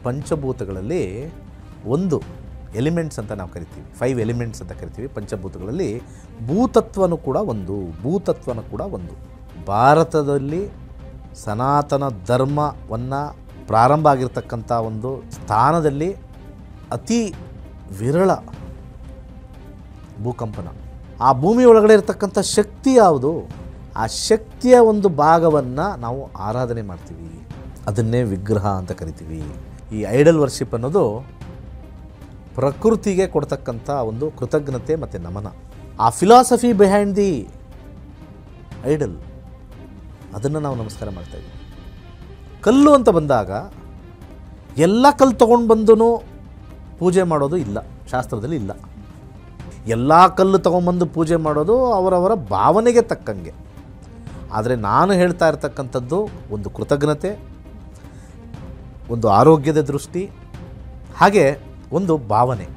ಪಂಚಭೂತಗಳಲ್ಲಿ ಒಂದು ಎಲಿಮೆಂಟ್ಸ್ ಅಂತ ನಾವು ಕರಿತೀವಿ, 5 ಎಲಿಮೆಂಟ್ಸ್ ಅಂತ ಕರಿತೀವಿ. ಪಂಚಭೂತಗಳಲ್ಲಿ ಭೂತತ್ವನೂ ಕೂಡ ಒಂದು. ಭಾರತದಲ್ಲಿ ಸನಾತನ ಧರ್ಮವನ್ನು ಪ್ರಾರಂಭ ಆಗಿರ್ತಕ್ಕಂಥ ಒಂದು ಸ್ಥಾನದಲ್ಲಿ ಅತಿ ವಿರಳ ಭೂಕಂಪನ. ಆ ಭೂಮಿ ಒಳಗಡೆ ಇರತಕ್ಕಂಥ ಶಕ್ತಿ ಯಾವುದು? ಆ ಶಕ್ತಿಯ ಒಂದು ಭಾಗವನ್ನು ನಾವು ಆರಾಧನೆ ಮಾಡ್ತೀವಿ, ಅದನ್ನೇ ವಿಗ್ರಹ ಅಂತ ಕರಿತೀವಿ. ಈ ಐಡಲ್ ವರ್ಷಿಪ್ ಅನ್ನೋದು ಪ್ರಕೃತಿಗೆ ಕೊಡ್ತಕ್ಕಂಥ ಒಂದು ಕೃತಜ್ಞತೆ ಮತ್ತು ನಮನ. ಆ ಫಿಲಾಸಫಿ ಬಿಹೈಂಡ್ ದಿ ಐಡಲ್, ಅದನ್ನು ನಾವು ನಮಸ್ಕಾರ ಮಾಡ್ತಾಯಿದ್ದೀವಿ. ಕಲ್ಲು ಅಂತ ಬಂದಾಗ ಎಲ್ಲ ಕಲ್ಲು ತೊಗೊಂಡು ಬಂದು ಪೂಜೆ ಮಾಡೋದು ಇಲ್ಲ, ಶಾಸ್ತ್ರದಲ್ಲಿ ಇಲ್ಲ. ಎಲ್ಲ ಕಲ್ಲು ತೊಗೊಂಬಂದು ಪೂಜೆ ಮಾಡೋದು ಅವರವರ ಭಾವನೆಗೆ ತಕ್ಕಂಗೆ. ಆದರೆ ನಾನು ಹೇಳ್ತಾ ಇರ್ತಕ್ಕಂಥದ್ದು ಒಂದು ಕೃತಜ್ಞತೆ, ಒಂದು ಆರೋಗ್ಯದ ದೃಷ್ಟಿ, ಹಾಗೆ ಒಂದು ಭಾವನೆ.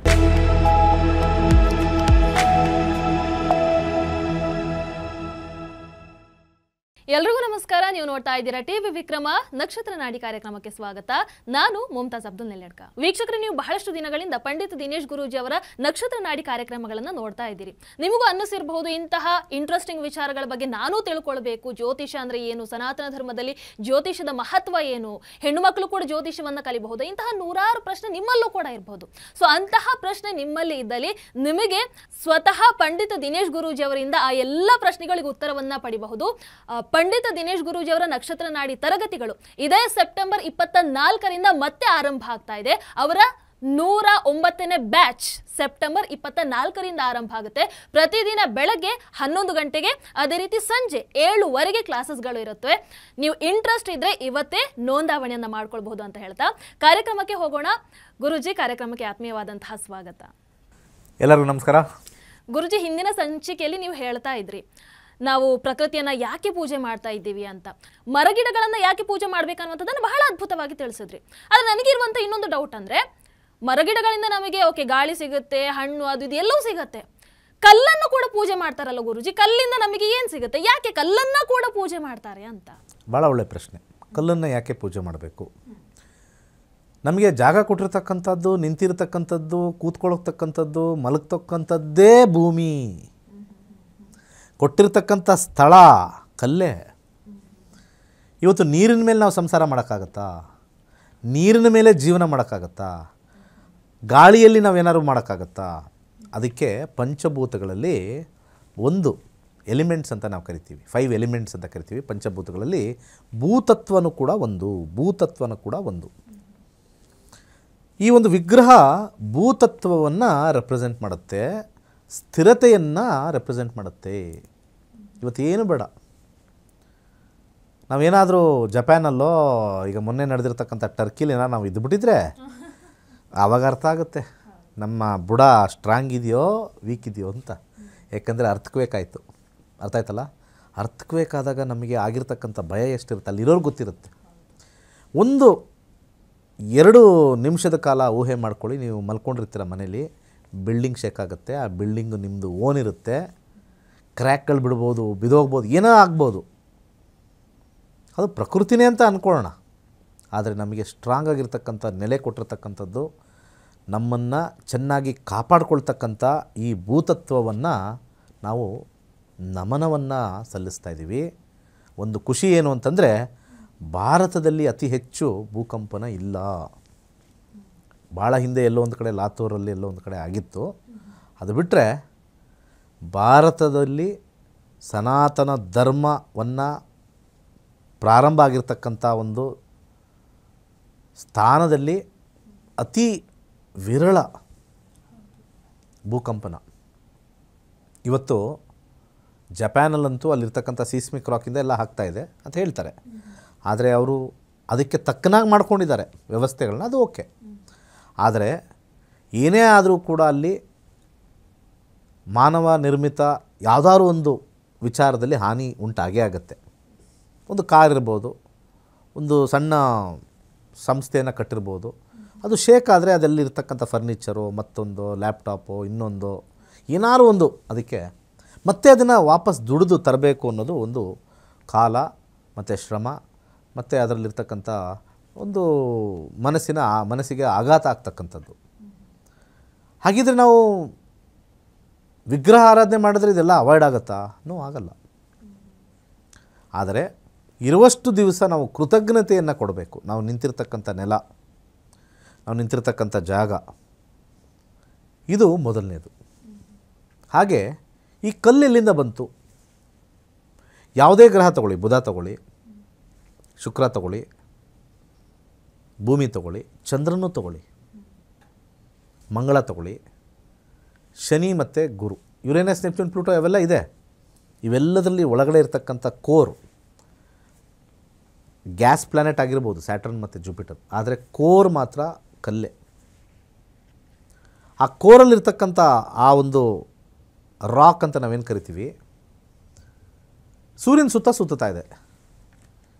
ಎಲ್ರಿಗೂ ನಮಸ್ಕಾರ. ನೀವು ನೋಡ್ತಾ ಇದ್ದೀರಾ ಟಿವಿ ವಿಕ್ರಮ ನಕ್ಷತ್ರ ನಾಡಿ ಕಾರ್ಯಕ್ರಮಕ್ಕೆ ಸ್ವಾಗತ. ನಾನು ಮುಮ್ತಾಜ್ ಅಬ್ದುಲ್ ನೆಲ್ಲೆಡ್ಕ. ವೀಕ್ಷಕರು, ನೀವು ಬಹಳಷ್ಟು ದಿನಗಳಿಂದ ಪಂಡಿತ್ ದಿನೇಶ್ ಗುರೂಜಿ ಅವರ ನಕ್ಷತ್ರ ನಾಡಿ ಕಾರ್ಯಕ್ರಮಗಳನ್ನು ನೋಡ್ತಾ ಇದ್ದೀರಿ. ನಿಮಗೂ ಅನ್ನಿಸಿರಬಹುದು ಇಂತಹ ಇಂಟ್ರೆಸ್ಟಿಂಗ್ ವಿಚಾರಗಳ ಬಗ್ಗೆ ನಾನು ತಿಳ್ಕೊಳ್ಬೇಕು, ಜ್ಯೋತಿಷ ಅಂದ್ರೆ ಏನು, ಸನಾತನ ಧರ್ಮದಲ್ಲಿ ಜ್ಯೋತಿಷದ ಮಹತ್ವ ಏನು, ಹೆಣ್ಣು ಮಕ್ಕಳು ಕೂಡ ಜ್ಯೋತಿಷವನ್ನ ಕಲಿಬಹುದು, ಇಂತಹ ನೂರಾರು ಪ್ರಶ್ನೆ ನಿಮ್ಮಲ್ಲೂ ಕೂಡ ಇರಬಹುದು. ಸೊ ಅಂತಹ ಪ್ರಶ್ನೆ ನಿಮ್ಮಲ್ಲಿ ಇದ್ದಲ್ಲಿ ನಿಮಗೆ ಸ್ವತಃ ಪಂಡಿತ್ ದಿನೇಶ್ ಗುರೂಜಿ ಅವರಿಂದ ಆ ಎಲ್ಲ ಪ್ರಶ್ನೆಗಳಿಗೆ ಉತ್ತರವನ್ನ ಪಡಿಬಹುದು. ಪಂಡಿತ ದಿನೇಶ್ ಗುರೂಜಿ ಅವರ ನಕ್ಷತ್ರ ನಾಡಿ ತರಗತಿಗಳು ಇದೇ ಸೆಪ್ಟೆಂಬರ್ 24ರಿಂದ ಮತ್ತೆ ಆರಂಭ ಆಗ್ತಾ ಇದೆ. ಅವರ 109ನೇ ಬ್ಯಾಚ್ ಸೆಪ್ಟೆಂಬರ್ 24ರಿಂದ ಆರಂಭ ಆಗುತ್ತೆ. ಪ್ರತಿದಿನ ಬೆಳಗ್ಗೆ 11 ಗಂಟೆಗೆ, ಅದೇ ರೀತಿ ಸಂಜೆ 7ವರೆಗೆ ಕ್ಲಾಸಸ್ಗಳು ಇರುತ್ತೆ. ನೀವು ಇಂಟ್ರೆಸ್ಟ್ ಇದ್ರೆ ಇವತ್ತೇ ನೋಂದಾವಣೆಯನ್ನ ಮಾಡ್ಕೊಳ್ಬಹುದು ಅಂತ ಹೇಳ್ತಾ ಕಾರ್ಯಕ್ರಮಕ್ಕೆ ಹೋಗೋಣ. ಗುರುಜಿ, ಕಾರ್ಯಕ್ರಮಕ್ಕೆ ಆತ್ಮೀಯವಾದಂತಹ ಸ್ವಾಗತ. ಎಲ್ಲರಿಗೂ ನಮಸ್ಕಾರ. ಗುರುಜಿ, ಹಿಂದಿನ ಸಂಚಿಕೆಯಲ್ಲಿ ನೀವು ಹೇಳ್ತಾ ಇದ್ರಿ ನಾವು ಪ್ರಕೃತಿಯನ್ನ ಯಾಕೆ ಪೂಜೆ ಮಾಡ್ತಾ ಇದ್ದೀವಿ ಅಂತ, ಮರಗಿಡಗಳನ್ನ ಯಾಕೆ ಪೂಜೆ ಮಾಡ್ಬೇಕನ್ನುವಂಥದ್ದನ್ನು ಬಹಳ ಅದ್ಭುತವಾಗಿ ತಿಳಿಸಿದ್ರಿ. ಆದ್ರೆ ನನಗಿರುವಂಥ ಇನ್ನೊಂದು ಡೌಟ್ ಅಂದ್ರೆ, ಮರಗಿಡಗಳಿಂದ ನಮಗೆ ಓಕೆ ಗಾಳಿ ಸಿಗುತ್ತೆ, ಹಣ್ಣು ಅದು ಇದು ಎಲ್ಲವೂ ಸಿಗುತ್ತೆ, ಕಲ್ಲನ್ನು ಕೂಡ ಪೂಜೆ ಮಾಡ್ತಾರಲ್ಲ ಗುರುಜಿ, ಕಲ್ಲಿಂದ ನಮಗೆ ಏನು ಸಿಗುತ್ತೆ, ಯಾಕೆ ಕಲ್ಲನ್ನ ಕೂಡ ಪೂಜೆ ಮಾಡ್ತಾರೆ ಅಂತ? ಭಾಳ ಒಳ್ಳೆ ಪ್ರಶ್ನೆ. ಕಲ್ಲನ್ನು ಯಾಕೆ ಪೂಜೆ ಮಾಡಬೇಕು? ನಮಗೆ ಜಾಗ ಕೊಟ್ಟಿರ್ತಕ್ಕಂಥದ್ದು, ನಿಂತಿರ್ತಕ್ಕಂಥದ್ದು, ಕೂತ್ಕೊಳ್ಳೋತಕ್ಕಂಥದ್ದು, ಮಲಗ್ತಕ್ಕಂಥದ್ದೇ ಭೂಮಿ. ಕೊಟ್ಟಿರ್ತಕ್ಕಂಥ ಸ್ಥಳ ಕಲ್ಲೇ. ಇವತ್ತು ನೀರಿನ ಮೇಲೆ ನಾವು ಸಂಸಾರ ಮಾಡೋಕ್ಕಾಗತ್ತಾ? ನೀರಿನ ಮೇಲೆ ಜೀವನ ಮಾಡೋಕ್ಕಾಗತ್ತಾ? ಗಾಳಿಯಲ್ಲಿ ನಾವೇನಾದ್ರು ಮಾಡೋಕ್ಕಾಗತ್ತಾ? ಅದಕ್ಕೆ ಪಂಚಭೂತಗಳಲ್ಲಿ ಒಂದು ಎಲಿಮೆಂಟ್ಸ್ ಅಂತ ನಾವು ಕರಿತೀವಿ, 5 ಎಲಿಮೆಂಟ್ಸ್ ಅಂತ ಕರಿತೀವಿ. ಪಂಚಭೂತಗಳಲ್ಲಿ ಭೂತತ್ವನೂ ಕೂಡ ಒಂದು. ಈ ಒಂದು ವಿಗ್ರಹ ಭೂತತ್ವವನ್ನು ರೆಪ್ರೆಸೆಂಟ್ ಮಾಡುತ್ತೆ, ಸ್ಥಿರತೆಯನ್ನು ರೆಪ್ರೆಸೆಂಟ್ ಮಾಡುತ್ತೆ. ಇವತ್ತೇನು ಬೇಡ, ನಾವೇನಾದರೂ ಜಪಾನಲ್ಲೋ ಈಗ ಮೊನ್ನೆ ನಡೆದಿರ್ತಕ್ಕಂಥ ಟರ್ಕಿಲಿ ಏನಾದ್ರು ನಾವು ಇದ್ದುಬಿಟ್ಟಿದ್ರೆ ಆವಾಗ ಅರ್ಥ ಆಗುತ್ತೆ ನಮ್ಮ ಬುಡ ಸ್ಟ್ರಾಂಗ್ ಇದೆಯೋ ವೀಕ್ ಇದೆಯೋ ಅಂತ. ಯಾಕಂದರೆ ಅರ್ಥಕ್ವೇಕ್ ಆಯಿತು, ಅರ್ಥ ಆಯ್ತಲ್ಲ? ಅರ್ಥಕ್ವೇಕ್ ಆದಾಗ ನಮಗೆ ಆಗಿರ್ತಕ್ಕಂಥ ಭಯ ಎಷ್ಟಿರುತ್ತೆ ಅಲ್ಲಿರೋರು ಗೊತ್ತಿರುತ್ತೆ. 1-2 ನಿಮಿಷದ ಕಾಲ ಊಹೆ ಮಾಡ್ಕೊಳ್ಳಿ, ನೀವು ಮಲ್ಕೊಂಡಿರ್ತೀರ ಮನೇಲಿ, ಬಿಲ್ಡಿಂಗ್ ಶೇಕ್ ಆಗುತ್ತೆ, ಆ ಬಿಲ್ಡಿಂಗು ನಿಮ್ಮದು ಓನ್ ಇರುತ್ತೆ, ಕ್ರ್ಯಾಕ್ಗಳು ಬಿಡ್ಬೋದು, ಬಿದೋಗ್ಬೋದು, ಏನೋ ಆಗ್ಬೋದು. ಅದು ಪ್ರಕೃತಿನೇ ಅಂತ ಅಂದ್ಕೊಳ್ಳೋಣ. ಆದರೆ ನಮಗೆ ಸ್ಟ್ರಾಂಗ್ ಆಗಿರ್ತಕ್ಕಂಥ ನೆಲೆ ಕೊಟ್ಟಿರ್ತಕ್ಕಂಥದ್ದು, ನಮ್ಮನ್ನು ಚೆನ್ನಾಗಿ ಕಾಪಾಡ್ಕೊಳ್ತಕ್ಕಂಥ ಈ ಭೂತತ್ವವನ್ನು ನಾವು ನಮನವನ್ನು ಸಲ್ಲಿಸ್ತಾ ಇದ್ದೀವಿ. ಒಂದು ಖುಷಿ ಏನು ಅಂತಂದರೆ, ಭಾರತದಲ್ಲಿ ಅತಿ ಹೆಚ್ಚು ಭೂಕಂಪನ ಇಲ್ಲ. ಭಾಳ ಹಿಂದೆ ಎಲ್ಲೋ ಒಂದು ಕಡೆ ಲಾತೂರಲ್ಲಿ ಎಲ್ಲೋ ಒಂದು ಕಡೆ ಆಗಿತ್ತು. ಅದು ಬಿಟ್ಟರೆ ಭಾರತದಲ್ಲಿ ಸನಾತನ ಧರ್ಮವನ್ನು ಪ್ರಾರಂಭ ಆಗಿರ್ತಕ್ಕಂಥ ಒಂದು ಸ್ಥಾನದಲ್ಲಿ ಅತಿ ವಿರಳ ಭೂಕಂಪನ. ಇವತ್ತು ಜಪಾನಲ್ಲಂತೂ ಅಲ್ಲಿರ್ತಕ್ಕಂಥ ಸೀಸ್ಮಿಕ್ ರಾಕಿಂದ ಎಲ್ಲ ಆಗ್ತಾಯಿದೆ ಅಂತ ಹೇಳ್ತಾರೆ. ಆದರೆ ಅವರು ಅದಕ್ಕೆ ತಕ್ಕನಾಗಿ ಮಾಡ್ಕೊಂಡಿದ್ದಾರೆ ವ್ಯವಸ್ಥೆಗಳನ್ನ, ಅದು ಓಕೆ. ಆದರೆ ಏನೇ ಆದರೂ ಕೂಡ ಅಲ್ಲಿ ಮಾನವ ನಿರ್ಮಿತ ಯಾವುದಾದ್ರು ಒಂದು ವಿಚಾರದಲ್ಲಿ ಹಾನಿ ಉಂಟಾಗೇ ಆಗುತ್ತೆ. ಒಂದು ಕಾರ್ ಇರ್ಬೋದು, ಒಂದು ಸಣ್ಣ ಸಂಸ್ಥೆಯನ್ನು ಕಟ್ಟಿರ್ಬೋದು, ಅದು ಶೇಕ್ ಆದರೆ ಅದರಲ್ಲಿರ್ತಕ್ಕಂಥ ಫರ್ನಿಚರು, ಮತ್ತೊಂದು ಲ್ಯಾಪ್ಟಾಪು, ಇನ್ನೊಂದು ಏನಾದ್ರು ಒಂದು ಅದಕ್ಕೆ ಮತ್ತೆ ಅದನ್ನು ವಾಪಸ್ ದುಡಿದು ತರಬೇಕು ಅನ್ನೋದು ಒಂದು ಕಾಲ ಮತ್ತು ಶ್ರಮ ಮತ್ತು ಅದರಲ್ಲಿರ್ತಕ್ಕಂಥ ಒಂದು ಮನಸ್ಸಿಗೆ ಆಘಾತ ಆಗ್ತಕ್ಕಂಥದ್ದು. ಹಾಗಿದ್ರೆ ನಾವು ವಿಗ್ರಹ ಆರಾಧನೆ ಮಾಡಿದ್ರೆ ಇದೆಲ್ಲ ಅವಾಯ್ಡ್ ಆಗುತ್ತಾ? ಆಗಲ್ಲ. ಆದರೆ ಇರುವಷ್ಟು ದಿವಸ ನಾವು ಕೃತಜ್ಞತೆಯನ್ನು ಕೊಡಬೇಕು. ನಾವು ನಿಂತಿರ್ತಕ್ಕಂಥ ನೆಲ, ನಾವು ನಿಂತಿರ್ತಕ್ಕಂಥ ಜಾಗ, ಇದು ಮೊದಲನೇದು. ಹಾಗೆ ಈ ಕಲ್ಲು ಎಲ್ಲಿಂದ ಬಂತು? ಯಾವುದೇ ಗ್ರಹ ತಗೊಳ್ಳಿ, ಬುಧ ತಗೊಳ್ಳಿ, ಶುಕ್ರ ತಗೊಳ್ಳಿ, ಭೂಮಿ ತಗೊಳ್ಳಿ, ಚಂದ್ರನೂ ತಗೊಳ್ಳಿ, ಮಂಗಳ ತಗೊಳ್ಳಿ, ಶನಿ ಮತ್ತು ಗುರು, ಯುರೇನಸ್, ನೆಪ್ಚೂನ್, ಪ್ಲೂಟೋ ಅವೆಲ್ಲ ಇದೆ. ಇವೆಲ್ಲದರಲ್ಲಿ ಒಳಗಡೆ ಇರತಕ್ಕಂಥ ಕೋರ್, ಗ್ಯಾಸ್ ಪ್ಲಾನೆಟ್ ಆಗಿರ್ಬೋದು ಸ್ಯಾಟರ್ನ್ ಮತ್ತು ಜುಪಿಟರ್, ಆದರೆ ಕೋರ್ ಮಾತ್ರ ಕಲ್ಲೇ. ಆ ಕೋರಲ್ಲಿರ್ತಕ್ಕಂಥ ಆ ಒಂದು ರಾಕ್ ಅಂತ ನಾವೇನು ಕರಿತೀವಿ, ಸೂರ್ಯನ ಸುತ್ತಾ ಇದೆ.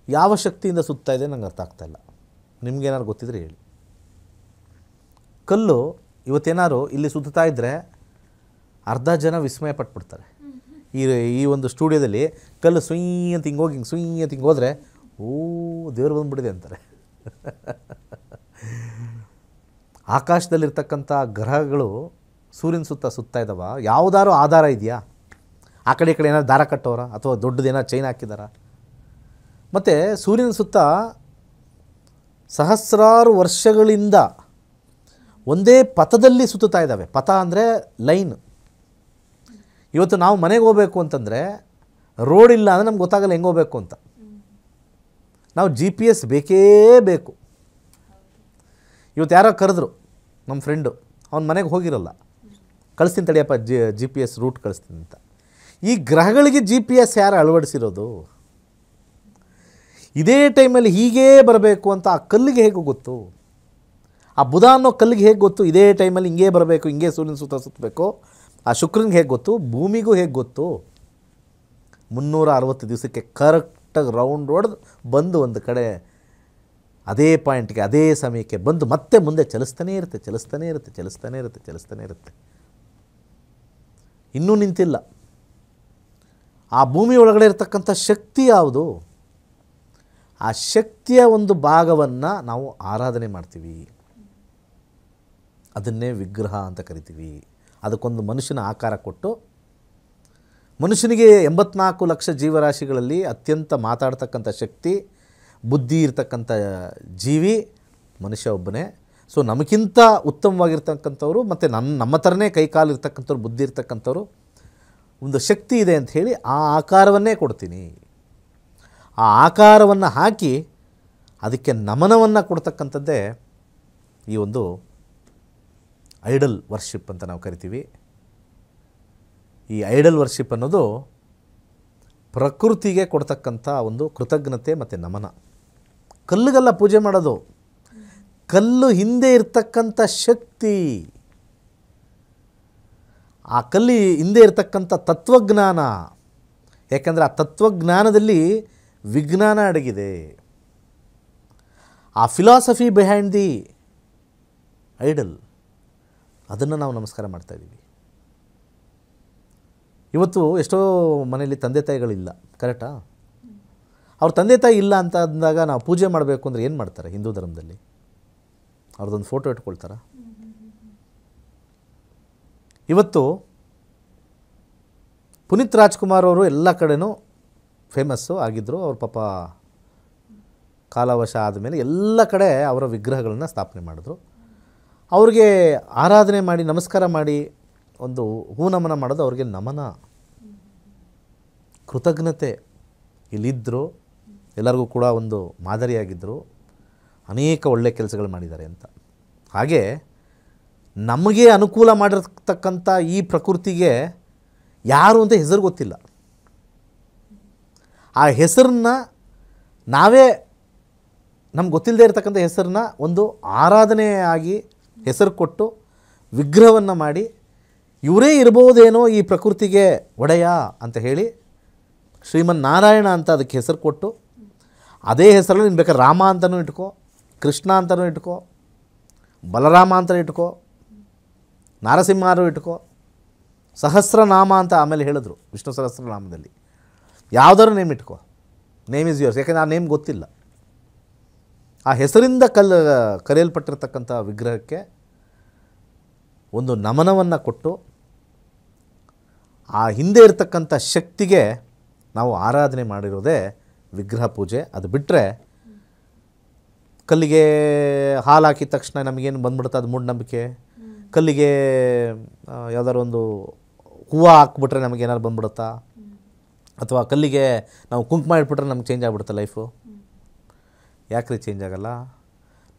ಯಾವ ಶಕ್ತಿಯಿಂದ ಸುತ್ತಾ ಇದೆ ನಂಗೆ ಅರ್ಥ ಆಗ್ತಾಯಿಲ್ಲ. ನಿಮಗೇನಾದ್ರು ಗೊತ್ತಿದ್ರೆ ಹೇಳಿ. ಕಲ್ಲು ಇವತ್ತೇನಾದ್ರು ಇಲ್ಲಿ ಸುತ್ತಾ ಇದ್ದರೆ ಅರ್ಧ ಜನ ವಿಸ್ಮಯ ಪಟ್ಬಿಡ್ತಾರೆ. ಈ ಒಂದು ಸ್ಟುಡಿಯೋದಲ್ಲಿ ಕಲ್ಲು ಸುಯ್ ಅಂತ ಹಿಂಗೆ ಹೋದರೆ ದೇವ್ರು ಬಂದುಬಿಡಿದೆ ಅಂತಾರೆ. ಆಕಾಶದಲ್ಲಿರ್ತಕ್ಕಂಥ ಗ್ರಹಗಳು ಸೂರ್ಯನ ಸುತ್ತಾ ಇದ್ದಾವ. ಯಾವುದಾದ್ರು ಆಧಾರ ಇದೆಯಾ? ಆ ಕಡೆ ಈ ಕಡೆ ಏನಾದ್ರು ದಾರ ಕಟ್ಟೋರ ಅಥವಾ ದೊಡ್ಡದೇನಾದ್ರು ಚೈನ್ ಹಾಕಿದಾರ? ಮತ್ತು ಸೂರ್ಯನ ಸುತ್ತ ಸಹಸ್ರಾರು ವರ್ಷಗಳಿಂದ ಒಂದೇ ಪಥದಲ್ಲಿ ಸುತ್ತಾ ಇದ್ದಾವೆ. ಪಥ ಅಂದರೆ ಲೈನ್. ಇವತ್ತು ನಾವು ಮನೆಗೆ ಹೋಗಬೇಕು ಅಂತಂದರೆ ರೋಡ್ ಇಲ್ಲ ಅಂದರೆ ನಮ್ಗೆ ಗೊತ್ತಾಗಲ್ಲ ಹೆಂಗೆ ಹೋಗಬೇಕು ಅಂತ. ನಾವು GPS ಬೇಕೇ ಬೇಕು. ಇವತ್ತು ಯಾರೋ ಕರೆದ್ರು, ನಮ್ಮ ಫ್ರೆಂಡು, ಅವ್ನ ಮನೆಗೆ ಹೋಗಿರಲ್ಲ, ಕಳಿಸ್ತೀನಿ ತಡಿಯಪ್ಪ, GPS ರೂಟ್ ಕಳಿಸ್ತೀನಿ ಅಂತ. ಈ ಗ್ರಹಗಳಿಗೆ GPS ಯಾರು ಅಳವಡಿಸಿರೋದು? ಇದೇ ಟೈಮಲ್ಲಿ ಹೀಗೇ ಬರಬೇಕು ಅಂತ ಆ ಕಲ್ಲಿಗೆ ಹೇಗೆ ಗೊತ್ತು? ಆ ಬುಧ ಅನ್ನೋ ಕಲ್ಲಿಗೆ ಹೇಗೆ ಗೊತ್ತು ಇದೇ ಟೈಮಲ್ಲಿ ಹಿಂಗೇ ಬರಬೇಕು, ಹಿಂಗೆ ಸೂರ್ಯನ ಸುತ್ತಬೇಕು? ಆ ಶುಕ್ರನಿಗೆ ಹೇಗೆ ಗೊತ್ತು? ಭೂಮಿಗೂ ಹೇಗೆ ಗೊತ್ತು? 360 ದಿವಸಕ್ಕೆ ಕರೆಕ್ಟಾಗಿ ರೌಂಡ್ ಹೊಡೆದು ಬಂದು ಒಂದು ಕಡೆ ಅದೇ ಪಾಯಿಂಟ್ಗೆ ಅದೇ ಸಮಯಕ್ಕೆ ಬಂದು ಮತ್ತೆ ಮುಂದೆ ಚಲಿಸ್ತಾನೇ ಇರುತ್ತೆ. ಇನ್ನೂ ನಿಂತಿಲ್ಲ. ಆ ಭೂಮಿ ಒಳಗಡೆ ಇರತಕ್ಕಂಥ ಶಕ್ತಿ ಯಾವುದು? ಆ ಶಕ್ತಿಯ ಒಂದು ಭಾಗವನ್ನು ನಾವು ಆರಾಧನೆ ಮಾಡ್ತೀವಿ. ಅದನ್ನೇ ವಿಗ್ರಹ ಅಂತ ಕರಿತೀವಿ. ಅದಕ್ಕೊಂದು ಮನುಷ್ಯನ ಆಕಾರ ಕೊಟ್ಟು, ಮನುಷ್ಯನಿಗೆ 84 ಲಕ್ಷ ಜೀವರಾಶಿಗಳಲ್ಲಿ ಅತ್ಯಂತ ಮಾತಾಡ್ತಕ್ಕಂಥ ಶಕ್ತಿ, ಬುದ್ಧಿ ಇರ್ತಕ್ಕಂಥ ಜೀವಿ ಮನುಷ್ಯ ಒಬ್ಬನೇ. ಸೊ ನಮಗಿಂತ ಉತ್ತಮವಾಗಿರ್ತಕ್ಕಂಥವ್ರು ಮತ್ತು ನಮ್ಮ ಥರನೇ ಕೈಕಾಲು ಇರ್ತಕ್ಕಂಥವ್ರು, ಬುದ್ಧಿ ಇರ್ತಕ್ಕಂಥವ್ರು, ಒಂದು ಶಕ್ತಿ ಇದೆ ಅಂತ ಹೇಳಿ ಆ ಆಕಾರವನ್ನೇ ಕೊಡ್ತೀನಿ. ಆ ಆಕಾರವನ್ನು ಹಾಕಿ ಅದಕ್ಕೆ ನಮನವನ್ನು ಕೊಡ್ತಕ್ಕಂಥದ್ದೇ ಈ ಒಂದು ಐಡಲ್ ವರ್ಷಿಪ್ ಅಂತ ನಾವು ಕರಿತೀವಿ. ಈ ಐಡಲ್ ವರ್ಷಿಪ್ ಅನ್ನೋದು ಪ್ರಕೃತಿಗೆ ಕೊಡ್ತಕ್ಕಂಥ ಒಂದು ಕೃತಜ್ಞತೆ ಮತ್ತು ನಮನ. ಕಲ್ಲಿಗೆಲ್ಲ ಪೂಜೆ ಮಾಡೋದು, ಕಲ್ಲು ಹಿಂದೆ ಇರ್ತಕ್ಕಂಥ ಶಕ್ತಿ, ಆ ಕಲ್ಲಿ ಹಿಂದೆ ಇರ್ತಕ್ಕಂಥ ತತ್ವಜ್ಞಾನ. ಯಾಕಂದರೆ ಆ ತತ್ವಜ್ಞಾನದಲ್ಲಿ ವಿಜ್ಞಾನ ಅಡಗಿದೆ. ಆ ಫಿಲಾಸಫಿ ಬಿಹೈಂಡ್ ದಿ ಐಡಲ್, ಅದನ್ನು ನಾವು ನಮಸ್ಕಾರ ಮಾಡ್ತಾಯಿದ್ದೀವಿ. ಇವತ್ತು ಎಷ್ಟೋ ಮನೆಯಲ್ಲಿ ತಂದೆ ತಾಯಿಗಳಿಲ್ಲ, ಕರೆಕ್ಟಾ? ಅವ್ರ ತಂದೆ ತಾಯಿ ಇಲ್ಲ ಅಂತ ಅಂದಾಗ ನಾವು ಪೂಜೆ ಮಾಡಬೇಕು ಅಂದರೆ ಏನು ಮಾಡ್ತಾರೆ? ಹಿಂದೂ ಧರ್ಮದಲ್ಲಿ ಅವ್ರದ್ದೊಂದು ಫೋಟೋ ಇಟ್ಕೊಳ್ತಾರೆ. ಇವತ್ತು ಪುನೀತ್ ರಾಜ್ಕುಮಾರ್ ಅವರು ಎಲ್ಲ ಕಡೆನೂ ಫೇಮಸ್ಸು ಆಗಿದ್ದರು. ಅವ್ರ ಪಾಪ ಕಾಲವಶ ಆದಮೇಲೆ ಎಲ್ಲ ಕಡೆ ಅವರ ವಿಗ್ರಹಗಳನ್ನು ಸ್ಥಾಪನೆ ಮಾಡಿದ್ರು. ಅವ್ರಿಗೆ ಆರಾಧನೆ ಮಾಡಿ ನಮಸ್ಕಾರ ಮಾಡಿ ಒಂದು ಹೂನಮನ ಮಾಡೋದು ಅವ್ರಿಗೆ ನಮನ, ಕೃತಜ್ಞತೆ. ಇಲ್ಲಿದ್ದರು, ಎಲ್ಲರಿಗೂ ಕೂಡ ಒಂದು ಮಾದರಿಯಾಗಿದ್ದರು, ಅನೇಕ ಒಳ್ಳೆಯ ಕೆಲಸಗಳು ಮಾಡಿದ್ದಾರೆ ಅಂತ. ಹಾಗೆ ನಮಗೆ ಅನುಕೂಲ ಮಾಡಿರ್ತಕ್ಕಂಥ ಈ ಪ್ರಕೃತಿಗೆ ಯಾರು ಅಂತ ಹೆಸರು ಗೊತ್ತಿಲ್ಲ. ಆ ಹೆಸರನ್ನ ನಾವೇ ನಮ್ಗೆ ಗೊತ್ತಿಲ್ಲದೆ ಇರತಕ್ಕಂಥ ಹೆಸರನ್ನ ಒಂದು ಆರಾಧನೆಯಾಗಿ ಹೆಸರು ಕೊಟ್ಟು ವಿಗ್ರಹವನ್ನು ಮಾಡಿ ಇವರೇ ಇರ್ಬೋದೇನೋ ಈ ಪ್ರಕೃತಿಗೆ ಒಡೆಯ ಅಂತ ಹೇಳಿ ಶ್ರೀಮನ್ನಾರಾಯಣ ಅಂತ ಅದಕ್ಕೆ ಹೆಸರು ಕೊಟ್ಟು, ಅದೇ ಹೆಸರಲ್ಲಿ ನೀನು ಬೇಕಾದ್ರೆ ರಾಮ ಅಂತಲೂ ಇಟ್ಕೋ, ಕೃಷ್ಣ ಅಂತಲೂ ಇಟ್ಕೋ, ಬಲರಾಮ ಅಂತ ಇಟ್ಕೋ, ನಾರಸಿಂಹರು ಇಟ್ಕೋ, ಸಹಸ್ರನಾಮ ಅಂತ ಆಮೇಲೆ ಹೇಳಿದ್ರು ವಿಷ್ಣು ಸಹಸ್ರನಾಮದಲ್ಲಿ. ಯಾವುದಾದ್ರು ನೇಮ್ ಇಟ್ಕೋ, ನೇಮ್ ಇಸ್ ಯುವರ್ಸ್. ಯಾಕೆಂದರೆ ಆ ನೇಮ್ ಗೊತ್ತಿಲ್ಲ. ಆ ಹೆಸರಿಂದ ಕರೆಯಲ್ಪಟ್ಟಿರ್ತಕ್ಕಂಥ ವಿಗ್ರಹಕ್ಕೆ ಒಂದು ನಮನವನ್ನು ಕೊಟ್ಟು ಆ ಹಿಂದೆ ಇರತಕ್ಕಂಥ ಶಕ್ತಿಗೆ ನಾವು ಆರಾಧನೆ ಮಾಡಿರೋದೇ ವಿಗ್ರಹ ಪೂಜೆ. ಅದು ಬಿಟ್ಟರೆ ಕಲ್ಲಿಗೆ ಹಾಲು ಹಾಕಿದ ತಕ್ಷಣ ನಮಗೇನು ಬಂದ್ಬಿಡುತ್ತೆ, ಅದು ಮೂಢನಂಬಿಕೆ. ಕಲ್ಲಿಗೆ ಯಾವ್ದಾದ್ರು ಒಂದು ಹೂವು ಹಾಕ್ಬಿಟ್ರೆ ನಮಗೇನಾದ್ರು ಬಂದ್ಬಿಡುತ್ತಾ, ಅಥವಾ ಕಲ್ಲಿಗೆ ನಾವು ಕುಂಕುಮ ಇಟ್ಬಿಟ್ರೆ ನಮ್ಗೆ ಚೇಂಜ್ ಆಗಿಬಿಡುತ್ತೆ ಲೈಫು. ಯಾಕ್ರಿ ಚೇಂಜ್ ಆಗಲ್ಲ?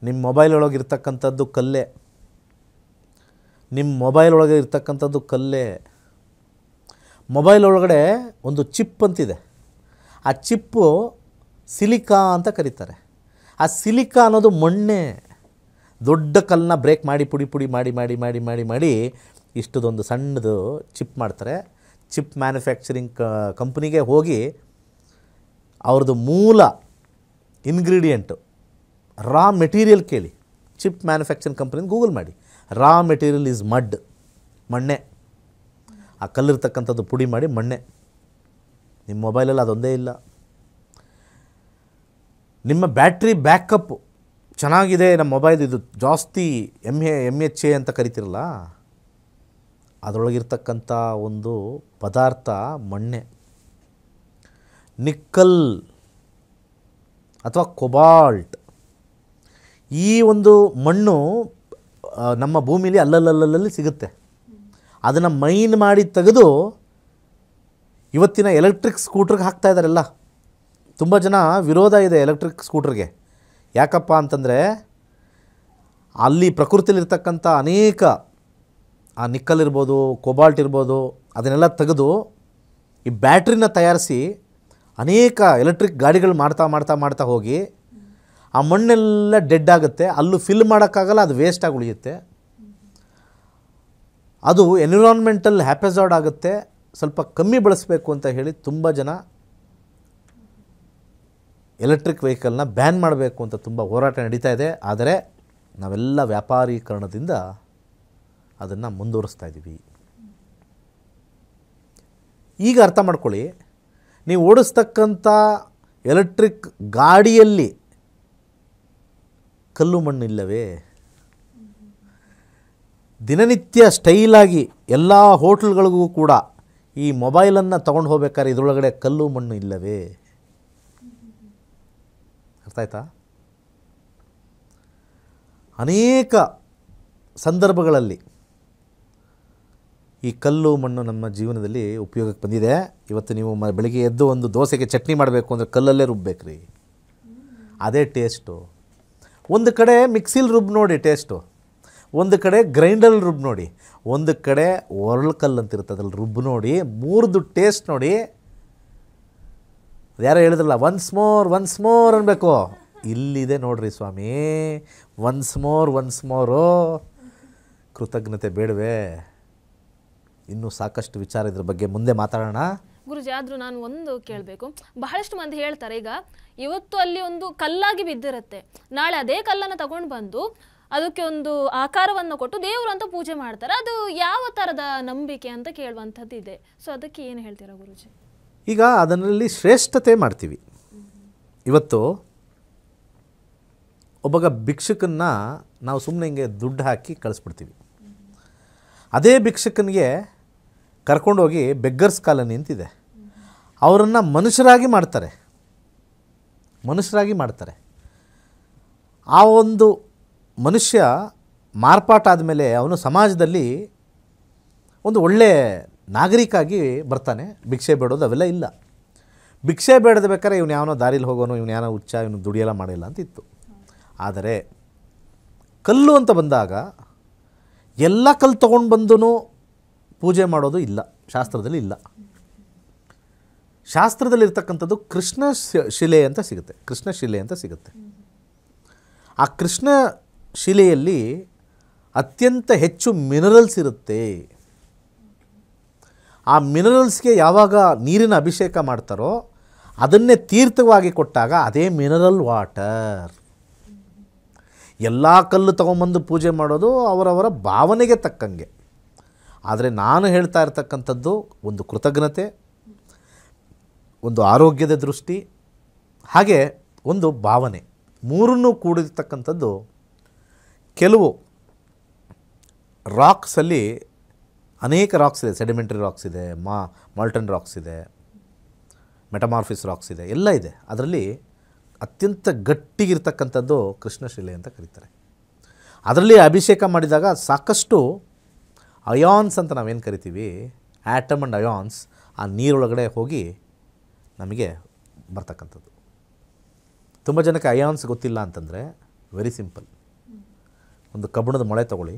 ನಿಮ್ಮ ಮೊಬೈಲ್ ಒಳಗೆ ಇರ್ತಕ್ಕಂಥದ್ದು ಕಲ್ಲೇ, ನಿಮ್ಮ ಮೊಬೈಲ್ ಒಳಗೆ ಇರ್ತಕ್ಕಂಥದ್ದು ಕಲ್ಲೇ. ಮೊಬೈಲ್ ಒಳಗಡೆ ಒಂದು ಚಿಪ್ ಅಂತಿದೆ, ಆ ಚಿಪ್ಪು ಸಿಲಿಕಾ ಅಂತ ಕರೀತಾರೆ. ಆ ಸಿಲಿಕಾ ಅನ್ನೋದು ಮಣ್ಣೆ. ದೊಡ್ಡ ಕಲ್ಲನ್ನ ಬ್ರೇಕ್ ಮಾಡಿ ಪುಡಿ ಪುಡಿ ಮಾಡಿ ಮಾಡಿ ಮಾಡಿ ಮಾಡಿ ಮಾಡಿ ಇಷ್ಟದೊಂದು ಸಣ್ಣದು ಚಿಪ್ ಮಾಡ್ತಾರೆ. ಚಿಪ್ ಮ್ಯಾನುಫ್ಯಾಕ್ಚರಿಂಗ್ ಕಂಪ್ನಿಗೆ ಹೋಗಿ ಅವ್ರದ್ದು ಮೂಲ ಇಂಗ್ರೀಡಿಯೆಂಟು ರಾ ಮೆಟೀರಿಯಲ್ ಕೇಳಿ. ಚಿಪ್ ಮ್ಯಾನುಫ್ಯಾಕ್ಚರಿಂಗ್ ಕಂಪ್ನಿನ ಗೂಗಲ್ ಮಾಡಿ. ರಾ ಮೆಟೀರಿಯಲ್ ಈಸ್ ಮಡ್, ಮಣ್ಣೆ. ಆ ಕಲ್ಲಿರ್ತಕ್ಕಂಥದ್ದು ಪುಡಿ ಮಾಡಿ ಮಣ್ಣೆ. ನಿಮ್ಮ ಮೊಬೈಲಲ್ಲಿ ಅದೊಂದೇ ಇಲ್ಲ. ನಿಮ್ಮ ಬ್ಯಾಟ್ರಿ ಬ್ಯಾಕಪ್ ಚೆನ್ನಾಗಿದೆ, ನಮ್ಮ ಮೊಬೈಲ್ ಇದು ಜಾಸ್ತಿ MHA ಅಂತ ಕರಿತಿರಲ್ಲ, ಅದರೊಳಗಿರ್ತಕ್ಕಂಥ ಒಂದು ಪದಾರ್ಥ ಮಣ್ಣೆ. ನಿಕ್ಕಲ್ ಅಥವಾ ಕೊಬಾಲ್ಟ್, ಈ ಒಂದು ಮಣ್ಣು ನಮ್ಮ ಭೂಮಿಲಿ ಅಲ್ಲಲ್ಲಿ ಸಿಗುತ್ತೆ. ಅದನ್ನು ಮೈನ್ ಮಾಡಿ ತೆಗೆದು ಇವತ್ತಿನ ಎಲೆಕ್ಟ್ರಿಕ್ ಸ್ಕೂಟ್ರಿಗೆ ಹಾಕ್ತಾಯಿದ್ದಾರೆಲ್ಲ. ತುಂಬ ಜನ ವಿರೋಧ ಇದೆ ಎಲೆಕ್ಟ್ರಿಕ್ ಸ್ಕೂಟ್ರಿಗೆ. ಯಾಕಪ್ಪ ಅಂತಂದರೆ ಅಲ್ಲಿ ಪ್ರಕೃತಿಲಿರ್ತಕ್ಕಂಥ ಅನೇಕ ಆ ನಿಕ್ಕಲ್ ಇರ್ಬೋದು, ಕೊಬಾಲ್ಟ್ ಇರ್ಬೋದು, ಅದನ್ನೆಲ್ಲ ತೆಗೆದು ಈ ಬ್ಯಾಟ್ರಿನ ತಯಾರಿಸಿ ಅನೇಕ ಎಲೆಕ್ಟ್ರಿಕ್ ಗಾಡಿಗಳು ಮಾಡ್ತಾ ಹೋಗಿ ಆ ಮಣ್ಣೆಲ್ಲ ಡೆಡ್ ಆಗುತ್ತೆ. ಅಲ್ಲೂ ಫಿಲ್ ಮಾಡೋಕ್ಕಾಗಲ್ಲ, ಅದು ವೇಸ್ಟಾಗಿ ಉಳಿಯುತ್ತೆ. ಅದು ಎನ್ವಿರಾನ್ಮೆಂಟಲ್ ಹ್ಯಾಪೆಜಾರ್ಡ್ ಆಗುತ್ತೆ. ಸ್ವಲ್ಪ ಕಮ್ಮಿ ಬಳಸಬೇಕು ಅಂತ ಹೇಳಿ ತುಂಬ ಜನ ಎಲೆಕ್ಟ್ರಿಕ್ ವೆಹಿಕಲ್ನ ಬ್ಯಾನ್ ಮಾಡಬೇಕು ಅಂತ ತುಂಬ ಹೋರಾಟ ನಡೀತಾ ಇದೆ. ಆದರೆ ನಾವೆಲ್ಲ ವ್ಯಾಪಾರೀಕರಣದಿಂದ ಅದನ್ನು ಮುಂದುವರಿಸ್ತಾ ಇದ್ದೀವಿ. ಈಗ ಅರ್ಥ ಮಾಡ್ಕೊಳ್ಳಿ, ನೀವು ಓಡಿಸ್ತಕ್ಕಂಥ ಎಲೆಕ್ಟ್ರಿಕ್ ಗಾಡಿಯಲ್ಲಿ ಕಲ್ಲು ಮಣ್ಣು ಇಲ್ಲವೇ? ದಿನನಿತ್ಯ ಸ್ಟೈಲಾಗಿ ಎಲ್ಲ ಹೋಟ್ಲ್ಗಳಿಗೂ ಕೂಡ ಈ ಮೊಬೈಲನ್ನು ತೊಗೊಂಡು ಹೋಗ್ಬೇಕಾದ್ರೆ ಇದರೊಳಗಡೆ ಕಲ್ಲು ಮಣ್ಣು ಇಲ್ಲವೇ? ಅರ್ಥ ಆಯ್ತಾ? ಅನೇಕ ಸಂದರ್ಭಗಳಲ್ಲಿ ಈ ಕಲ್ಲು ಮಣ್ಣು ನಮ್ಮ ಜೀವನದಲ್ಲಿ ಉಪಯೋಗಕ್ಕೆ ಬಂದಿದೆ. ಇವತ್ತು ನೀವು ಬೆಳಿಗ್ಗೆ ಎದ್ದು ಒಂದು ದೋಸೆಗೆ ಚಟ್ನಿ ಮಾಡಬೇಕು ಅಂದರೆ ಕಲ್ಲಲ್ಲೇ ರುಬ್ಬೇಕ್ರಿ, ಅದೇ ಟೇಸ್ಟು. ಒಂದು ಕಡೆ ಮಿಕ್ಸಿಲಿ ರುಬ್ಬಿ ನೋಡಿ ಟೇಸ್ಟು, ಒಂದು ಕಡೆ ಗ್ರೈಂಡರ್ ರುಬ್ಬಿ ನೋಡಿ, ಒಂದು ಕಡೆ ಒರಳು ಕಲ್ಲು ಅಂತಿರುತ್ತೆ ಅದ್ರಲ್ಲಿ ರುಬ್ಬಿ ನೋಡಿ, ಮೂರ್ದು ಟೇಸ್ಟ್ ನೋಡಿ. ಯಾರೋ ಹೇಳಿದ್ರಲ್ಲ ಒನ್ಸ್ ಮೋರ್ ಅನ್ಬೇಕು, ಇಲ್ಲಿದೆ ನೋಡ್ರಿ ಸ್ವಾಮಿ, ಒನ್ಸ್ ಮೋರು. ಕೃತಜ್ಞತೆ ಬೇಡವೇ? ಇನ್ನೂ ಸಾಕಷ್ಟು ವಿಚಾರ ಇದ್ರ ಬಗ್ಗೆ ಮುಂದೆ ಮಾತಾಡೋಣ. ಗುರುಜಿ, ಆದರೂ ನಾನು ಒಂದು ಕೇಳಬೇಕು. ಬಹಳಷ್ಟು ಮಂದಿ ಹೇಳ್ತಾರೆ, ಈಗ ಇವತ್ತು ಅಲ್ಲಿ ಒಂದು ಕಲ್ಲಾಗಿ ಬಿದ್ದಿರುತ್ತೆ, ನಾಳೆ ಅದೇ ಕಲ್ಲನ್ನು ತಗೊಂಡು ಬಂದು ಅದಕ್ಕೆ ಒಂದು ಆಕಾರವನ್ನು ಕೊಟ್ಟು ದೇವರು ಅಂತ ಪೂಜೆ ಮಾಡ್ತಾರೆ. ಅದು ಯಾವ ಥರದ ನಂಬಿಕೆ ಅಂತ ಕೇಳುವಂಥದ್ದು ಇದೆ. ಸೊ ಅದಕ್ಕೆ ಏನು ಹೇಳ್ತೀರಾ ಗುರುಜಿ? ಈಗ ಅದರಲ್ಲಿ ಶ್ರೇಷ್ಠತೆ ಮಾಡ್ತೀವಿ. ಇವತ್ತು ಒಬ್ಬ ಭಿಕ್ಷುಕನ್ನ ನಾವು ಸುಮ್ಮನೆ ಹಿಂಗೆ ದುಡ್ಡು ಹಾಕಿ ಕಳಿಸ್ಬಿಡ್ತೀವಿ. ಅದೇ ಭಿಕ್ಷುಕನಿಗೆ ಕರ್ಕೊಂಡೋಗಿ ಬೆಗ್ಗರ್ಸ್ ಕಾಲನಿ ಅಂತಿದೆ, ಅವರನ್ನು ಮನುಷ್ಯರಾಗಿ ಮಾಡ್ತಾರೆ. ಆ ಒಂದು ಮನುಷ್ಯ ಮಾರ್ಪಾಟಾದ ಮೇಲೆ ಅವನು ಸಮಾಜದಲ್ಲಿ ಒಂದು ಒಳ್ಳೆಯ ನಾಗರಿಕಾಗಿ ಬರ್ತಾನೆ. ಭಿಕ್ಷೆ ಬೇಡೋದು ಅವೆಲ್ಲ ಇಲ್ಲ. ಭಿಕ್ಷೆ ಬೇಡದ ಬೇಕಾದ್ರೆ ಇವನು ಯಾವನೋ ದಾರಿಲಿ ಹೋಗೋನು, ಇವನು ಯಾವನೋ ಹುಚ್ಚ, ಇವನು ದುಡಿಯೆಲ್ಲ ಮಾಡಿಲ್ಲ ಅಂತಿತ್ತು. ಆದರೆ ಕಲ್ಲು ಅಂತ ಬಂದಾಗ ಎಲ್ಲ ಕಲ್ಲು ತೊಗೊಂಡು ಬಂದು ಪೂಜೆ ಮಾಡೋದು ಇಲ್ಲ, ಶಾಸ್ತ್ರದಲ್ಲಿ ಇಲ್ಲ. ಶಾಸ್ತ್ರದಲ್ಲಿರ್ತಕ್ಕಂಥದ್ದು ಕೃಷ್ಣ ಶಿಲೆ ಅಂತ ಸಿಗುತ್ತೆ. ಆ ಕೃಷ್ಣ ಶಿಲೆಯಲ್ಲಿ ಅತ್ಯಂತ ಹೆಚ್ಚು ಮಿನರಲ್ಸ್ ಇರುತ್ತೆ. ಆ ಮಿನರಲ್ಸ್ಗೆ ಯಾವಾಗ ನೀರಿನ ಅಭಿಷೇಕ ಮಾಡ್ತಾರೋ ಅದನ್ನೇ ತೀರ್ಥವಾಗಿ ಕೊಟ್ಟಾಗ ಅದೇ ಮಿನರಲ್ ವಾಟರ್. ಎಲ್ಲ ಕಲ್ಲು ತೊಗೊಂಬಂದು ಪೂಜೆ ಮಾಡೋದು ಅವರವರ ಭಾವನೆಗೆ ತಕ್ಕಂಗೆ. ಆದರೆ ನಾನು ಹೇಳ್ತಾ ಇರ್ತಕ್ಕಂಥದ್ದು ಒಂದು ಕೃತಜ್ಞತೆ, ಒಂದು ಆರೋಗ್ಯದ ದೃಷ್ಟಿ, ಹಾಗೆ ಒಂದು ಭಾವನೆ. ಮೂರನ್ನೂ ಕೂಡಿರ್ತಕ್ಕಂಥದ್ದು. ಕೆಲವು ರಾಕ್ಸಲ್ಲಿ ಅನೇಕ ರಾಕ್ಸ್ ಇದೆ. ಸೆಡಿಮೆಂಟ್ರಿ ರಾಕ್ಸ್ ಇದೆ, ಮಾಲ್ಟನ್ ರಾಕ್ಸ್ ಇದೆ, ಮೆಟಮಾರ್ಫಿಸ್ ರಾಕ್ಸ್ ಇದೆ, ಎಲ್ಲ ಇದೆ. ಅದರಲ್ಲಿ ಅತ್ಯಂತ ಗಟ್ಟಿಗಿರ್ತಕ್ಕಂಥದ್ದು ಕೃಷ್ಣಶಿಲೆ ಅಂತ ಕರೀತಾರೆ. ಅದರಲ್ಲಿ ಅಭಿಷೇಕ ಮಾಡಿದಾಗ ಸಾಕಷ್ಟು ಅಯಾನ್ಸ್ ಅಂತ ನಾವೇನು ಕರಿತೀವಿ, ಆ್ಯಟಮ್ ಆ್ಯಂಡ್ ಅಯಾನ್ಸ್, ಆ ನೀರೊಳಗಡೆ ಹೋಗಿ ನಮಗೆ ಬರ್ತಕ್ಕಂಥದ್ದು. ತುಂಬ ಜನಕ್ಕೆ ಅಯಾನ್ಸ್ ಗೊತ್ತಿಲ್ಲ ಅಂತಂದರೆ ವೆರಿ ಸಿಂಪಲ್. ಒಂದು ಕಬ್ಬಿಣದ ಮೊಳೆ ತೊಗೊಳ್ಳಿ,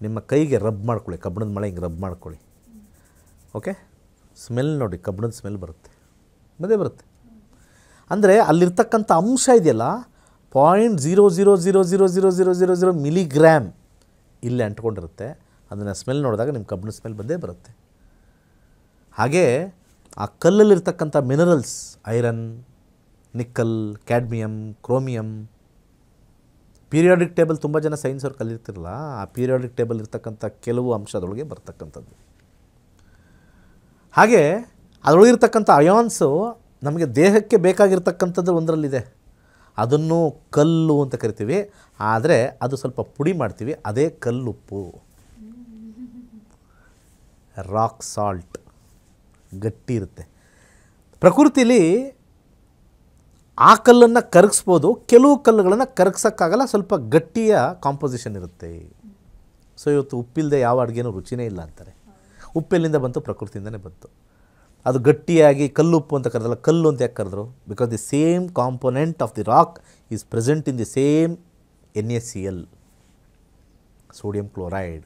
ನಿಮ್ಮ ಕೈಗೆ ರಬ್ ಮಾಡ್ಕೊಳ್ಳಿ, ಕಬ್ಬಿಣದ ಮೊಳೆ ಹಿಂಗೆ ರಬ್ ಮಾಡ್ಕೊಳ್ಳಿ. ಓಕೆ, ಸ್ಮೆಲ್ ನೋಡಿ, ಕಬ್ಬಿಣದ ಸ್ಮೆಲ್ ಬರುತ್ತೆ, ಬರುತ್ತೆ. ಅಂದರೆ ಅಲ್ಲಿರ್ತಕ್ಕಂಥ ಅಂಶ ಇದೆಯಲ್ಲ, 0.00000000 ಮಿಲಿಗ್ರಾಮ್ ಇಲ್ಲೇ ಅಂಟ್ಕೊಂಡಿರುತ್ತೆ. ಅದನ್ನು ಸ್ಮೆಲ್ ನೋಡಿದಾಗ ನಿಮ್ಮ ಕಬ್ಬಿಣದ ಸ್ಮೆಲ್ ಬಂದೇ ಬರುತ್ತೆ. ಹಾಗೇ ಆ ಕಲ್ಲಲ್ಲಿರ್ತಕ್ಕಂಥ minerals, iron, nickel, cadmium, chromium, periodic table ತುಂಬ ಜನ ಸೈನ್ಸ್ ಅವ್ರು ಕಲಿತಿರಲ್ಲ, ಆ ಪೀರಿಯಾಡಿಕ್ ಟೇಬಲ್ ಇರ್ತಕ್ಕಂಥ ಕೆಲವು ಅಂಶದೊಳಗೆ ಬರ್ತಕ್ಕಂಥದ್ದು. ಹಾಗೆ ಅದರೊಳಗಿರ್ತಕ್ಕಂಥ ಅಯಾನ್ಸು ನಮಗೆ ದೇಹಕ್ಕೆ ಬೇಕಾಗಿರ್ತಕ್ಕಂಥದ್ದು ಒಂದರಲ್ಲಿದೆ. ಅದನ್ನು ಕಲ್ಲು ಅಂತ ಕರಿತೀವಿ. ಆದರೆ ಅದು ಸ್ವಲ್ಪ ಪುಡಿ ಮಾಡ್ತೀವಿ, ಅದೇ ಕಲ್ಲುಪ್ಪು, ರಾಕ್ ಸಾಲ್ಟ್, ಗಟ್ಟಿ ಇರುತ್ತೆ. ಪ್ರಕೃತಿಲಿ ಆ ಕಲ್ಲನ್ನು ಕರಗಿಸ್ಬೋದು, ಕೆಲವು ಕಲ್ಲುಗಳನ್ನು ಕರಗಿಸೋಕ್ಕಾಗಲ್ಲ, ಸ್ವಲ್ಪ ಗಟ್ಟಿಯ ಕಾಂಪೋಸಿಷನ್ ಇರುತ್ತೆ. ಸೊ ಇವತ್ತು ಉಪ್ಪಿಲ್ಲದೆ ಯಾವ ಅಡುಗೆನೂ ರುಚಿನೇ ಇಲ್ಲ ಅಂತಾರೆ. ಉಪ್ಪೆಲ್ಲಿಂದ ಬಂತು? ಪ್ರಕೃತಿಯಿಂದನೇ ಬಂತು. ಅದು ಗಟ್ಟಿಯಾಗಿ ಕಲ್ಲುಪ್ಪು ಅಂತ ಕರೆದಲ್ಲ, ಕಲ್ಲು ಅಂತ ಯಾಕೆ ಕರೆದ್ರು? Because the same component of the rock is present in the same NaCl, sodium chloride.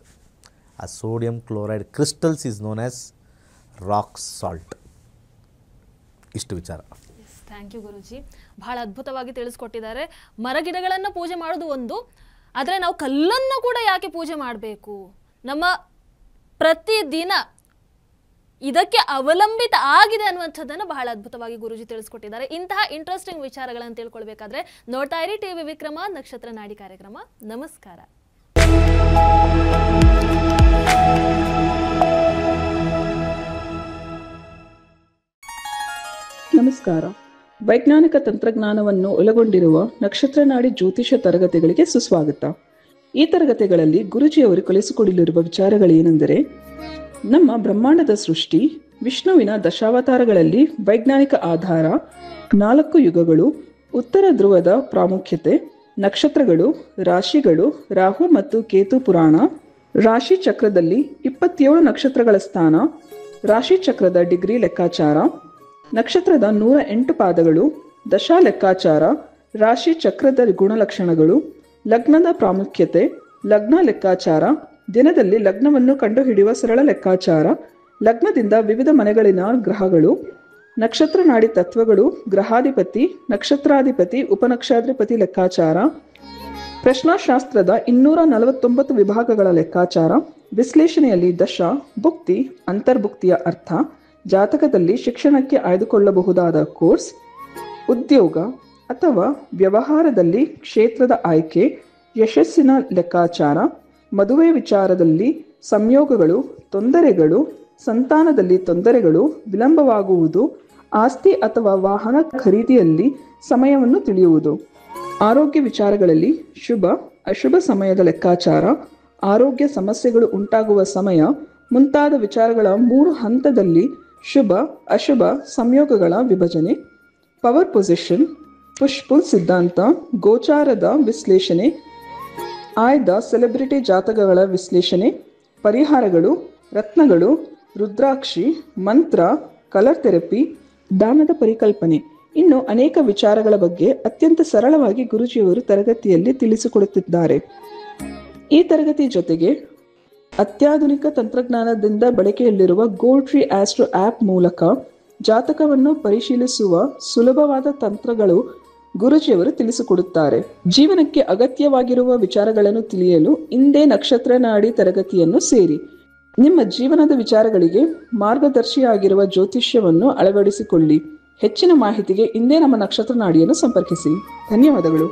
ಆ sodium chloride crystals is known as rock salt. ಇಷ್ಟು ವಿಚಾರ. ಥ್ಯಾಂಕ್ ಯು ಗುರೂಜಿ, ಬಹಳ ಅದ್ಭುತವಾಗಿ ತಿಳಿಸ್ಕೊಟ್ಟಿದ್ದಾರೆ. ಮರಗಿಡಗಳನ್ನು ಪೂಜೆ ಮಾಡೋದು ಒಂದು, ಆದರೆ ನಾವು ಕಲ್ಲನ್ನು ಕೂಡ ಯಾಕೆ ಪೂಜೆ ಮಾಡಬೇಕು, ನಮ್ಮ ಪ್ರತಿದಿನ ಇದಕ್ಕೆ ಅವಲಂಬಿತ ಆಗಿದೆ ಅನ್ನುವಂಥದ್ದನ್ನು ಬಹಳ ಅದ್ಭುತವಾಗಿ ಗುರೂಜಿ ತಿಳಿಸ್ಕೊಟ್ಟಿದ್ದಾರೆ. ಇಂತಹ ಇಂಟ್ರೆಸ್ಟಿಂಗ್ ವಿಚಾರಗಳನ್ನು ತಿಳ್ಕೊಳ್ಬೇಕಾದ್ರೆ ನೋಡ್ತಾ ಇರಿ ಟಿವಿ ವಿಕ್ರಮ ನಕ್ಷತ್ರ ನಾಡಿ ಕಾರ್ಯಕ್ರಮ. ನಮಸ್ಕಾರ. ನಮಸ್ಕಾರ. ವೈಜ್ಞಾನಿಕ ತಂತ್ರಜ್ಞಾನವನ್ನು ಒಳಗೊಂಡಿರುವ ನಕ್ಷತ್ರ ನಾಡಿ ಜ್ಯೋತಿಷ ತರಗತಿಗಳಿಗೆ ಸುಸ್ವಾಗತ. ಈ ತರಗತಿಗಳಲ್ಲಿ ಗುರುಜಿಯವರು ಕಲಿಸಿಕೊಡಲಿರುವ ವಿಚಾರಗಳೇನೆಂದರೆ, ನಮ್ಮ ಬ್ರಹ್ಮಾಂಡದ ಸೃಷ್ಟಿ, ವಿಷ್ಣುವಿನ ದಶಾವತಾರಗಳಲ್ಲಿ ವೈಜ್ಞಾನಿಕ ಆಧಾರ, 4 ಯುಗಗಳು, ಉತ್ತರ ಧ್ರುವದ ಪ್ರಾಮುಖ್ಯತೆ, ನಕ್ಷತ್ರಗಳು, ರಾಶಿಗಳು, ರಾಹು ಮತ್ತು ಕೇತು ಪುರಾಣ, ರಾಶಿ ಚಕ್ರದಲ್ಲಿ 27 ನಕ್ಷತ್ರಗಳ ಸ್ಥಾನ, ರಾಶಿ ಚಕ್ರದ ಡಿಗ್ರಿ ಲೆಕ್ಕಾಚಾರ, ನಕ್ಷತ್ರದ 108 ಪಾದಗಳು, ದಶಾ ಲೆಕ್ಕಾಚಾರ, ರಾಶಿ ಚಕ್ರದ ಗುಣಲಕ್ಷಣಗಳು, ಲಗ್ನದ ಪ್ರಾಮುಖ್ಯತೆ, ಲಗ್ನ ಲೆಕ್ಕಾಚಾರ, ದಿನದಲ್ಲಿ ಲಗ್ನವನ್ನು ಕಂಡುಹಿಡಿಯುವ ಸರಳ ಲೆಕ್ಕಾಚಾರ, ಲಗ್ನದಿಂದ ವಿವಿಧ ಮನೆಗಳಿನ ಗ್ರಹಗಳು, ನಕ್ಷತ್ರ ನಾಡಿ ತತ್ವಗಳು, ಗ್ರಹಾಧಿಪತಿ, ನಕ್ಷತ್ರಾಧಿಪತಿ, ಉಪನಕ್ಷತ್ರಾಧಿಪತಿ ಲೆಕ್ಕಾಚಾರ, ಪ್ರಶ್ನಾಶಾಸ್ತ್ರದ 249 ವಿಭಾಗಗಳ ಲೆಕ್ಕಾಚಾರ, ವಿಶ್ಲೇಷಣೆಯಲ್ಲಿ ದಶ, ಭುಕ್ತಿ, ಅಂತರ್ಭುಕ್ತಿಯ ಅರ್ಥ, ಜಾತಕದಲ್ಲಿ ಶಿಕ್ಷಣಕ್ಕೆ ಆಯ್ದುಕೊಳ್ಳಬಹುದಾದ ಕೋರ್ಸ್, ಉದ್ಯೋಗ ಅಥವಾ ವ್ಯವಹಾರದಲ್ಲಿ ಕ್ಷೇತ್ರದ ಆಯ್ಕೆ, ಯಶಸ್ಸಿನ ಲೆಕ್ಕಾಚಾರ, ಮದುವೆ ವಿಚಾರದಲ್ಲಿ ಸಂಯೋಗಗಳು, ತೊಂದರೆಗಳು, ಸಂತಾನದಲ್ಲಿ ತೊಂದರೆಗಳು, ವಿಳಂಬವಾಗುವುದು, ಆಸ್ತಿ ಅಥವಾ ವಾಹನ ಖರೀದಿಯಲ್ಲಿ ಸಮಯವನ್ನು ತಿಳಿಯುವುದು, ಆರೋಗ್ಯ ವಿಚಾರಗಳಲ್ಲಿ ಶುಭ ಅಶುಭ ಸಮಯದ ಲೆಕ್ಕಾಚಾರ, ಆರೋಗ್ಯ ಸಮಸ್ಯೆಗಳು ಉಂಟಾಗುವ ಸಮಯ ಮುಂತಾದ ವಿಚಾರಗಳ 3 ಹಂತದಲ್ಲಿ ಶುಭ ಅಶುಭ ಸಂಯೋಗಗಳ ವಿಭಜನೆ, ಪವರ್ ಪೊಸಿಷನ್, ಪುಷ್ ಪುಲ್ ಸಿದ್ಧಾಂತ, ಗೋಚಾರದ ವಿಶ್ಲೇಷಣೆ, ಆಯ್ದ ಸೆಲೆಬ್ರಿಟಿ ಜಾತಕಗಳ ವಿಶ್ಲೇಷಣೆ, ಪರಿಹಾರಗಳು, ರತ್ನಗಳು, ರುದ್ರಾಕ್ಷಿ, ಮಂತ್ರ, ಕಲರ್ ಥೆರಪಿ, ದಾನದ ಪರಿಕಲ್ಪನೆ, ಇನ್ನು ಅನೇಕ ವಿಚಾರಗಳ ಬಗ್ಗೆ ಅತ್ಯಂತ ಸರಳವಾಗಿ ಗುರುಜಿಯವರು ತರಗತಿಯಲ್ಲಿ ತಿಳಿಸಿಕೊಡುತ್ತಿದ್ದಾರೆ. ಈ ತರಗತಿ ಜೊತೆಗೆ ಅತ್ಯಾಧುನಿಕ ತಂತ್ರಜ್ಞಾನದಿಂದ ಬಳಕೆಯಲ್ಲಿರುವ ಗೋಲ್ಡ್ ಟ್ರೀ ಆಸ್ಟ್ರೋ ಆ್ಯಪ್ ಮೂಲಕ ಜಾತಕವನ್ನು ಪರಿಶೀಲಿಸುವ ಸುಲಭವಾದ ತಂತ್ರಗಳು ಗುರುಜಿಯವರು ತಿಳಿಸಿಕೊಡುತ್ತಾರೆ. ಜೀವನಕ್ಕೆ ಅಗತ್ಯವಾಗಿರುವ ವಿಚಾರಗಳನ್ನು ತಿಳಿಯಲು ಇಂದೇ ನಕ್ಷತ್ರ ನಾಡಿ ತರಗತಿಯನ್ನು ಸೇರಿ ನಿಮ್ಮ ಜೀವನದ ವಿಚಾರಗಳಿಗೆ ಮಾರ್ಗದರ್ಶಿಯಾಗಿರುವ ಜ್ಯೋತಿಷ್ಯವನ್ನು ಅಳವಡಿಸಿಕೊಳ್ಳಿ. ಹೆಚ್ಚಿನ ಮಾಹಿತಿಗೆ ಇಂದೇ ನಮ್ಮ ನಕ್ಷತ್ರ ನಾಡಿಯನ್ನು ಸಂಪರ್ಕಿಸಿ. ಧನ್ಯವಾದಗಳು.